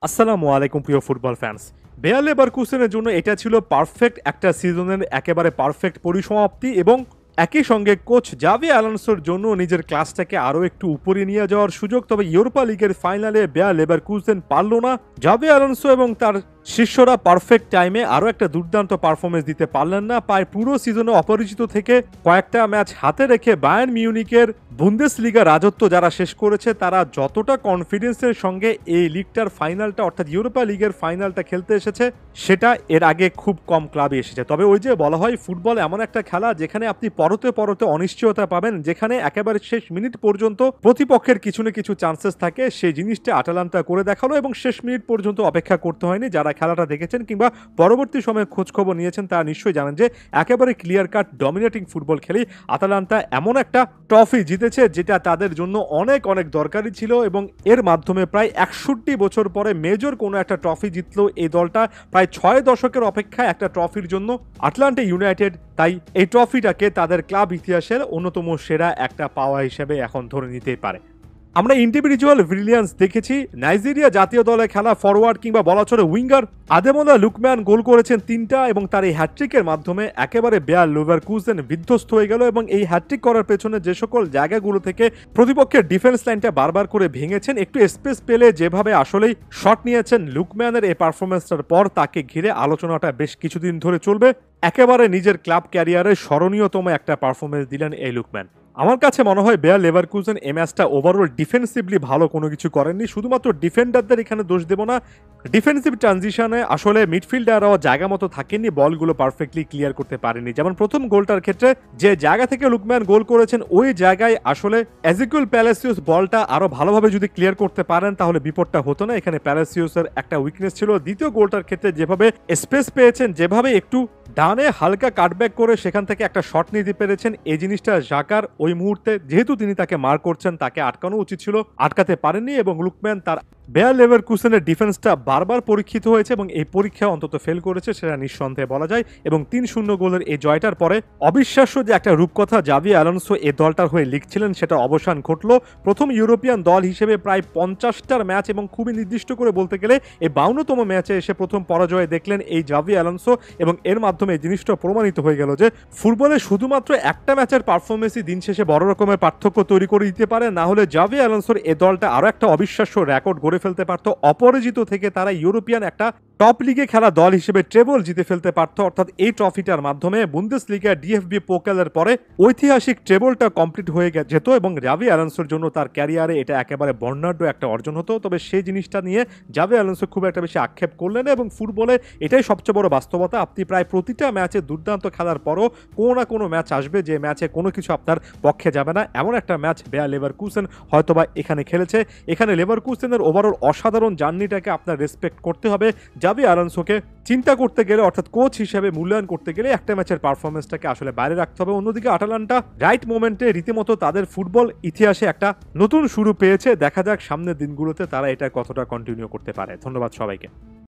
আসসালামু আলাইকুম প্রিয় ফুটবল ফ্যান্স। বেয়ার লেভারকুসেনের জন্য এটা ছিল পারফেক্ট একটা সিজনের একেবারে পারফেক্ট পরিসমাপ্তি এবং একই সঙ্গে কোচ জাভি অ্যালোনসোর জন্য নিজের ক্লাসটাকে আরও একটু উপরে নিয়ে যাওয়ার সুযোগ। তবে ইউরোপা লিগের ফাইনালে বেয়ার লেভারকুসেন পারল না। জাভি অ্যালোনসো এবং তার শিষ্যরা পারফেক্ট টাইমে আরও একটা দুর্দান্ত পারফরমেন্স দিতে পারলেন না। প্রায় পুরো সিজনে অপরিচিত থেকে কয়েকটা ম্যাচ হাতে রেখে বায়ার্ন মিউনিকের বুন্দেসলিগা রাজত্ব যারা শেষ করেছে তারা যতটা কনফিডেন্সের সঙ্গে এই লিগটার ফাইনালটা অর্থাৎ ইউরোপা লিগের ফাইনালটা খেলতে এসেছে সেটা এর আগে খুব কম ক্লাবে এসেছে। তবে ওই যে বলা হয় ফুটবল এমন একটা খেলা যেখানে আপনি পরতে পরতে অনিশ্চয়তা পাবেন, যেখানে একেবারে শেষ মিনিট পর্যন্ত প্রতিপক্ষের কিছু না কিছু চান্সেস থাকে। সেই জিনিসটা আটালান্টা করে দেখালো এবং শেষ মিনিট পর্যন্ত অপেক্ষা করতে হয়নি। যারা খেলাটা দেখেছেন কিংবা পরবর্তী সময়ে খোঁজখবর নিয়েছেন তারা নিশ্চয়ই জানেন যে একেবারে ক্লিয়ার কাট ডমিনেটিং ফুটবল খেলেই আটালান্টা এমন একটা ট্রফি জিতেছে যেটা তাদের জন্য অনেক অনেক দরকারি ছিল এবং এর মাধ্যমে প্রায় 61 বছর পরে মেজর কোনো একটা ট্রফি জিতলো এই দলটা। প্রায় 6 দশকের অপেক্ষায় একটা ট্রফির জন্য আটলান্টা ইউনাইটেড তাই এই ট্রফিটাকে তাদের ক্লাব ইতিহাসের অন্যতম সেরা একটা পাওয়া হিসেবে এখন ধরে নিতেই পারে। আমরা ইন্ডিভিজুয়াল ব্রিলিয়ান্স দেখেছি। নাইজেরিয়া জাতীয় দলে খেলা ফরওয়ার্ড কিংবা বলা চলে উইঙ্গার আদেমোলা লুকম্যান গোল করেছেন 3টা এবং তার এই হ্যাটট্রিকের মাধ্যমে একেবারে বেয়ার লেভারকুসেন বিধ্বস্ত হয়ে গেল এবং এই হ্যাটট্রিক করার পেছনে যে সকল জায়গাগুলো থেকে প্রতিপক্ষের ডিফেন্স লাইনটা বারবার করে ভেঙেছেন, একটু স্পেস পেলে যেভাবে আসলেই শট নিয়েছেন লুকম্যানের এই পারফরমেন্সটার পর তাকে ঘিরে আলোচনাটা বেশ কিছুদিন ধরে চলবে। একেবারে নিজের ক্লাব ক্যারিয়ারে স্মরণীয়তম একটা পারফরমেন্স দিলেন এই লুকম্যান। আমার কাছে মনে হয় বেয়ার লেভারকুসেন এই ম্যাচটা ওভারঅল ডিফেন্সিভলি ভালো কোনো কিছু করেননি। শুধুমাত্র ডিফেন্ডারদের এখানে দোষ দেব না, ডিফেন্সিভ ট্রানজিশনে আসলে মিডফিল্ডাররাও জায়গা মতো থাকেননি, বলগুলো পারফেক্টলি ক্লিয়ার করতে পারেনি। যেমন প্রথম গোলটার ক্ষেত্রে যে জায়গা থেকে লুকম্যান গোল করেছেন ওই জায়গায় আসলে এজিকুয়েল প্যালাসিওস বলটা আরো ভালোভাবে যদি ক্লিয়ার করতে পারেন তাহলে বিপদটা হতো না। এখানে প্যালাসিওসের একটা উইকনেস ছিল। দ্বিতীয় গোলটার ক্ষেত্রে যেভাবে স্পেস পেয়েছেন, যেভাবে একটু ডানে হালকা কাটব্যাক করে সেখান থেকে একটা শট নিতে পেরেছেন, এই জিনিসটা জাকার ওই মুহূর্তে যেহেতু তিনি তাকে মার করছেন তাকে আটকানো উচিত ছিল, আটকাতে পারেননি এবং লুকম্যান তার বেয়ার লেভারকুসেনের ডিফেন্সটা বারবার পরীক্ষিত হয়েছে এবং এই পরীক্ষা অন্তত ফেল করেছে সেটা নিঃসন্দেহে বলা যায়। এবং 3-0 গোলের এই জয়টার পরে অবিশ্বাস্য যে একটা রূপকথা জাভি অ্যালোনসো এই দলটার হয়ে লিখছিলেন সেটা অবসান ঘটলো। প্রথম ইউরোপিয়ান দল হিসেবে প্রায় 50টার ম্যাচ এবং খুবই নির্দিষ্ট করে বলতে গেলে এই 52তম ম্যাচে এসে প্রথম পরাজয় দেখলেন এই জাভি অ্যালোনসো এবং এর মাধ্যমে এই জিনিসটা প্রমাণিত হয়ে গেল যে ফুটবলে শুধুমাত্র একটা ম্যাচের পারফরমেন্সই দিন শেষে বড় রকমের পার্থক্য তৈরি করে দিতে পারে। না হলে জাভি অ্যালোনসোর এই দলটা আরো একটা অবিশ্বাস্য রেকর্ড গড়ে ফেলতে পারতো। অপরাজিত থেকে তারা ইউরোপিয়ান একটা টপ লিগে খেলা দল হিসেবে ট্রেবল জিতে ফেলতে পারতো। অর্থাৎ এই ট্রফিটার মাধ্যমে বুন্দেসলিগা ডিএফবি পোকালের পরে ঐতিহাসিক ট্রেবলটা কমপ্লিট হয়ে যেত এবং জাভি অ্যালোনসোর জন্য তার ক্যারিয়ারে এটা একেবারে বর্ণাঢ্য একটা অর্জন হতো। তবে সেই জিনিসটা নিয়ে জাভি অ্যালোনসো খুব একটা বেশি আক্ষেপ করলেন এবং ফুটবলে এটাই সবচেয়ে বড় বাস্তবতা। আপনি প্রায় প্রতিটা ম্যাচে দুর্দান্ত খেলার পরও কোনো না কোনো ম্যাচ আসবে যে ম্যাচে কোনো কিছু আপনার পক্ষে যাবে না। এমন একটা ম্যাচ বেয়ার লেভারকুসেন হয়তোবা এখানে খেলেছে। এখানে লেভারকুসেনের ওভারঅল অসাধারণ জার্নিটাকে আপনার রেসপেক্ট করতে হবে। জাভি অ্যালোনসোকে চিন্তা করতে গেলে অর্থাৎ কোচ হিসেবে মূল্যায়ন করতে গেলে একটা ম্যাচের পারফরমেন্সটাকে আসলে বাইরে রাখতে হবে। অন্যদিকে আটালান্টা রাইট মোমেন্টে রীতিমতো তাদের ফুটবল ইতিহাসে একটা নতুন শুরু পেয়েছে। দেখা যাক সামনের দিনগুলোতে তারা এটা কতটা কন্টিনিউ করতে পারে। ধন্যবাদ সবাইকে।